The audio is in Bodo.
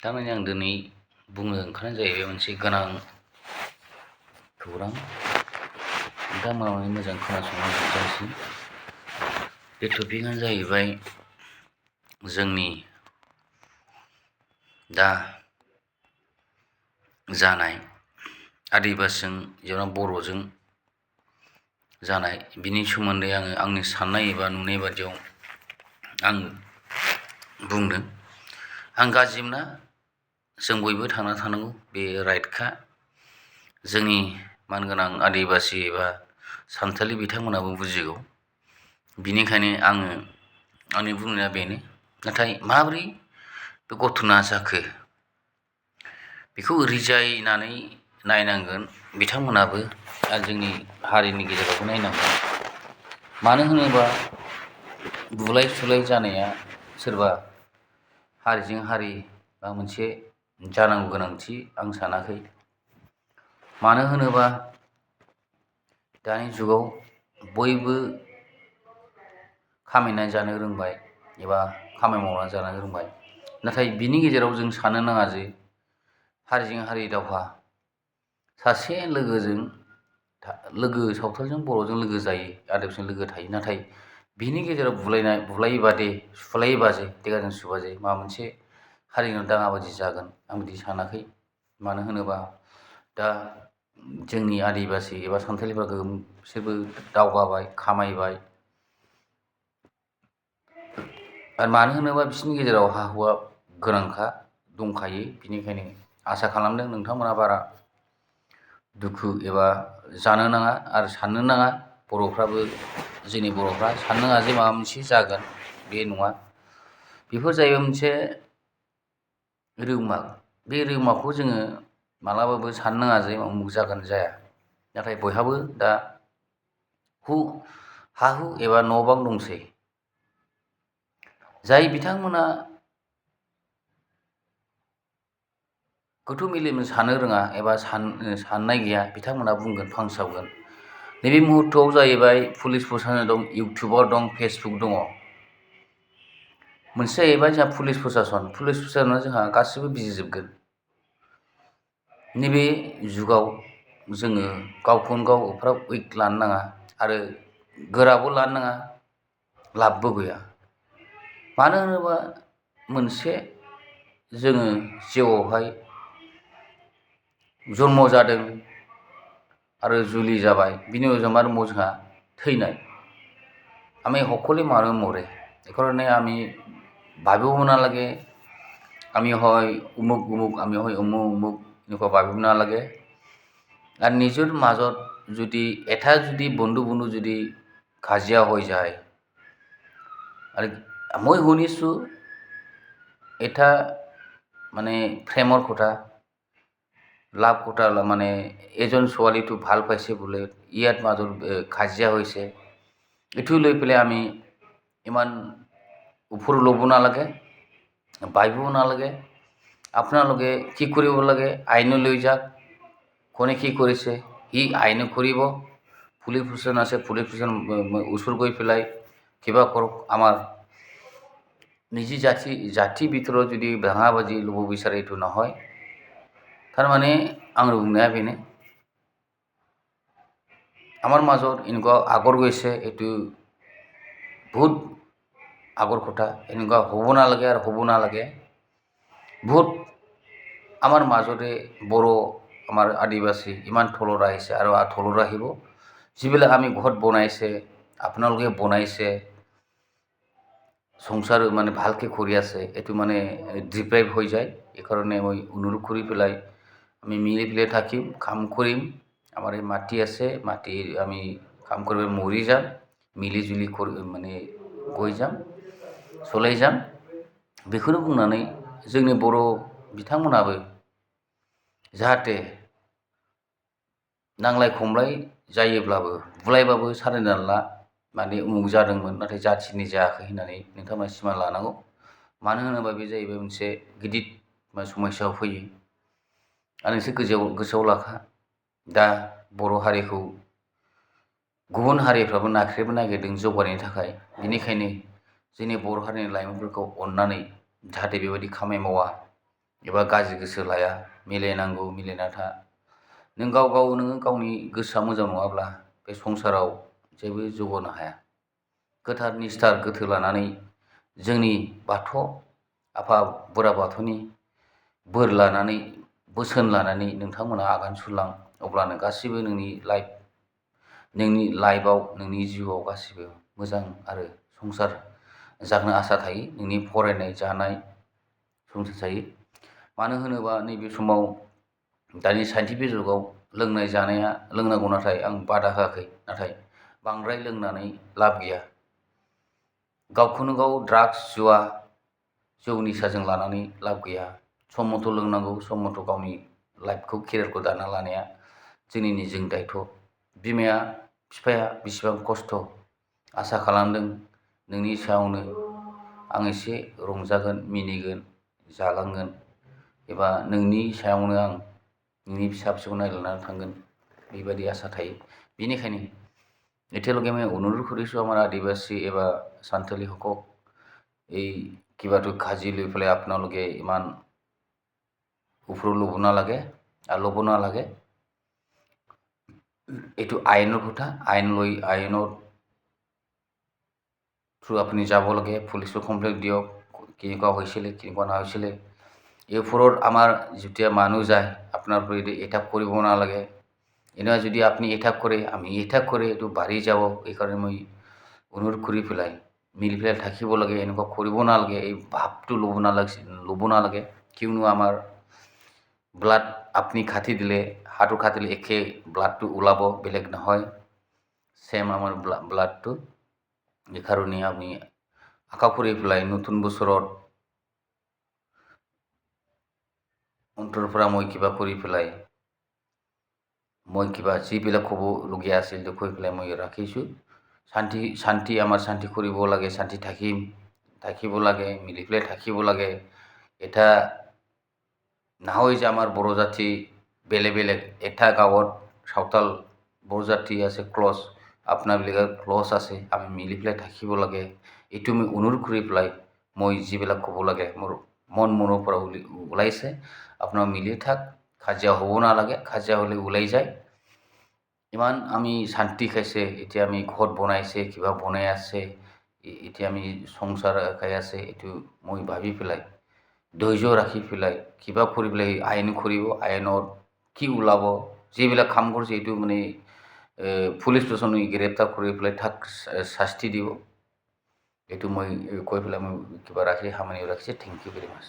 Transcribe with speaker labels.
Speaker 1: थारमाने आं दिनै बुंनो ओंखारनाय जाहैबाय मोनसे गोनां खौरां। नोंथांमोना माने मोजां खोनासंनो नाजासै। बे टपिकआनो जाहैबाय जोंनि दा जानाय आदिबासिजों जेनेबा बर'जों जानाय बिनि सोमोन्दै आङो आंनि साननाय एबा नुनाय बादियाव आं बुंदों। आं गाज्रि मोना, जों बयबो थांना थानांगौ, बे राइटखा। जोंनि मानगोनां आदिबासि एबा सानथालि बिथांमोनाबो बुजिगौ। बिनिखायनो आङो आंनि बुंनाया बेनो। नाथाय माबोरै बे घटना जाखो बेखौ रिजायनानै नायनांगोन बिथांमोनाबो आरो जोंनि हारिनि गेजेरावबो नायनांगोन। मानो होनोबा बुलाय सुलाय जानाया सोरबा हारिजों हारि बा मोनसे जानांगौ गोनांथि आं सानाखै। मानो होनोबा दानि जुगाव बयबो खामायनानै जानो रोंबाय एबा खामानि मावनानै जानो रोंबाय। नाथाय बिनि गेजेराव जों साननो नाङा जे हारिजों हारि दावहा, सासे लोगो सावथालजों बर'जों लोगो जायो, आदिबासिजों लोगो थायो। नाथाय बिनि गेजेराव बुलायोबा दे सुलायोबा जे देगाजों सुबा जे माबा मोनसे हारिनाव दाङाबाजि जागोन आं बिदि सानाखै। मानो होनोबा दा जोंनि आदिबासि एबा सानथालिफ्रा बिसोरबो दावगाबाय, खामायबाय। आरो मानो होनोबा बिसोरनि गेजेराव हा हुआ गोनांखा दंखायो। बिनिखायनो आसा खालामदों नोंथांमोना बारा दुखु एबा जानो नाङा आरो साननो नाङा। जोंनि बर'फ्रा साननो नाङा जे माबा मोनसे जागोन, बे नङा। बेफोर जाहैबाय मोनसे रिउमार। बे रिउमारखौ जोङो मालाबाबो साननो नाङा जे उमुक जागोन जाया। नाथाय बयहाबो दा हा हु एबा न' बां दंसै। जाय बिथांमोना गोथौ मेलेमजों साननो रोङा एबा साननाय गैया, बिथांमोना बुंगोन, फांसावगोन। नैबे मुहुर्तआव जाहैबाय पुलिस प्रसासन दं, इउटुबार दं, फेसबुक दङ। मोनसे जाहैबाय जोंहा पुलिस प्रसासना जोंहा गासिबो बिजिजोबगोन। नैबे जुगाव जोङो गावखौनो गाव एफाराब उइक लानो नाङा आरो गोराबो लानो नाङा, लाबबो गैया। मानो होनोबा मोनसे जोङो जिउआवहाय जन्म जादों आरो जुलि जाबाय, बिनि उनाव मा दंबावो जोंहा थैनाय। আমি সকলোৱে মানুহ মৰে। সেইকাৰণে আমি ভাবিব নালাগে আমি হয় উমুক উমুক, আমি হয় অমুক এনেকুৱা ভাবিব নালাগে। আৰু নিজৰ মাজত যদি যদি বন্ধু যদি কাজিয়া হৈ যায়, আৰু মই শুনিছোঁ এটা মানে প্ৰেমৰ কথা, লাভ কথা, মানে এজন ছোৱালীটো ভাল পাইছে বোলে, ইয়াত মাজত কাজিয়া হৈছে। এইটো লৈ পেলাই আমি ইমান ওপৰত ল'ব নালাগে, ভাবিব নালাগে। আপোনালোকে কি কৰিব লাগে, আইনলৈ যাওক। কোনে কি কৰিছে সি আইনে কৰিব। পুলিচ প্ৰশাসন আছে, পুলিচ প্ৰশাসন ওচৰ গৈ পেলাই কিবা কৰক। আমাৰ নিজি জাতিৰ ভিতৰত যদি দাঙাবাজি ল'ব বিচাৰে এইটো নহয়। थारमाने आंनि बुंनाया बेनो, আমাৰ মাজত এনেকুৱা আগৰ গৈছে, এইটো বহুত আগৰ কথা। এনেকুৱা হ'ব নালাগে আৰু হ'ব নালাগে। বহুত আমাৰ মাজতে বৰ' আমাৰ আদিবাসী ইমান তলত আহিছে আৰু তলত আহিব। যিবিলাক আমি ঘৰত বনাইছে, আপোনালোকে বনাইছে, সংসাৰ মানে ভালকৈ কৰি আছে, এইটো মানে ডিপ্ৰাইভ হৈ যায়। এইকাৰণে মই অনুৰোধ কৰি পেলাই আমি মিলি পেলাই থাকিম, কাম কৰিম। আমাৰ এই মাটি আছে, মাটিৰ আমি কাম কৰিব মৰি যাম, মিলি জুলি মানে গৈ যাম, চলাই যাম। बेखौनो बुंनानै जोंनि बर' बिथांमोनाबो जाहाथे नांलाय खमलाय जायोब्लाबो बुलायबाबो सारेन्डार ला, माने उमुक जादोंमोन नाथाय जाथिनि जायाखै होननानै नोंथांमोना सिमान लानांगौ। मानो होनोबा बे जाहैबाय मोनसे गिदिर समस्याआव फैयो। आरो नोंसोर गोसोआव लाखा, दा बर' हारिखौ गुबुन हारिफ्राबो नाख्रेबनो नागिरदों जौगानायनि थाखाय। बेनिखायनो जोंनि बर' हारिनि लाइमोनफोरखौ अननानै जाहाथे बेबायदि खामानि मावा, एबा गाज्रि गोसो लाया, मिलायनांगौ मिलायना था। नों नोङो गावनि गोसोआ मोजां नङाब्ला बे संसाराव जेबो जौगानो हाया। गोथार निस्थार गोथो लानानै जोंनि बाथौ आफा बोराइ बाथौनि बोर लानानै बोसोन लानानै नोंथांमोना आगान सुरलां, अब्लानो गासिबो नोंनि लाइफआव नोंनि जिउआव गासिबो मोजां आरो संसार जानो आसा थायो। नोंनि फरायनाय जानाय संसार जायो। मानो होनोबा नैबे समाव दानि साइन्टिफिक जुगाव लोंनाय जानाया लोंनांगौ, नाथाय आं बादा होआखै, नाथाय बांद्राय लोंनानै लाब गैया। गावखौनो गाव ड्राग्स जुवा जौ निसाजों लानानै लाब गैया। सम मथ' लोंनांगौ, सम मथ' गावनि लाइफखौ केरियारखौ दाना लानाया जोंनि निजों दायथ'। बिमाया बिफाया बेसेबां खस्थ' आसा खालामदों नोंनि सायावनो आं एसे रंजागोन, मिनिगोन, जालांगोन, एबा नोंनि सायावनो आं नोंनि फिसा फिसौखौ नायलांनानै थांगोन, बेबायदि आसा थायो। बेनिखायनो एতিয়ালৈকে मैं অনুৰোধ কৰিছোঁ আমাৰ আদিবাসী এবা সান্তালী সকল, এই কিবাটো কাজি লৈ পেলাই আপোনালোকে ইমান ওপৰত ল'ব নালাগে আৰু ল'ব নালাগে। এইটো আইনৰ কথা, আইনৰ থ্ৰু আপুনি যাব লাগে, পুলিচক কমপ্লেইন দিয়ক, কেনেকুৱা হৈছিলে কেনেকুৱা নহৈছিলে। এই ওপৰত আমাৰ যেতিয়া মানুহ যায়, আপোনালোকে এইটো এটাক কৰিব নালাগে। এনেকুৱা যদি আপুনি এটাক কৰে, আমি এটাক কৰে, এইটো বাঢ়ি যাব। এইকাৰণে মই অনুৰোধ কৰি পেলাই মিলি পেলাই থাকিব লাগে, এনেকুৱা কৰিব নালাগে, এই ভাৱটো ল'ব নালাগে। কিয়নো আমাৰ ব্লাড আপুনি খাটি দিলে, হাতো খাটিলে একে ব্লাডটো ওলাব, বেলেগ নহয়, সেম আমাৰ ব্লাডটো। এইকাৰণে আমি আশা কৰি পেলাই নতুন বছৰত অন্তৰৰ পৰা মই কিবা কৰি পেলাই মই কিবা যিবিলাক ক'বলগীয়া আছিল কৈ পেলাই মই ৰাখিছোঁ। শান্তি আমাৰ শান্তি কৰিব লাগে, শান্তি থাকিব লাগে, মিলি পেলাই থাকিব লাগে। এটা নহয় যে আমাৰ বড়ো জাতি বেলেগ বেলেগ, এটা গাঁৱত সাঁওতাল বড়ো জাতি আছে ক্লজ, আপোনাবিলাকৰ ক্লজ আছে, আমি মিলি পেলাই থাকিব লাগে। এইটো মই অনুৰোধ কৰি পেলাই মই যিবিলাক ক'ব লাগে মোৰ মনৰ পৰা ওলাইছে। আপোনাৰ মিলি থাক, কাজিয়া হ'ব নালাগে, কাজিয়া হ'লে ওলাই যায়। ইমান আমি শান্তি খাইছে, এতিয়া আমি ঘৰ বনাইছে, কিবা বনাই আছে, এতিয়া আমি সংসাৰ খাই আছে, এইটো মই ভাবি পেলাই ধৈৰ্য ৰাখি পেলাই কিবা কৰি পেলাই আইন কৰিব, আইনত কি ওলাব, যিবিলাক কাম কৰিছে এইটো মানে পুলিচ ষ্টেচনে গ্ৰেপ্তাৰ কৰি পেলাই তাক শাস্তি দিব। এইটো মই কৈ পেলাই মই কিবা সামৰণি ৰাখিছোঁ। Thank you very much.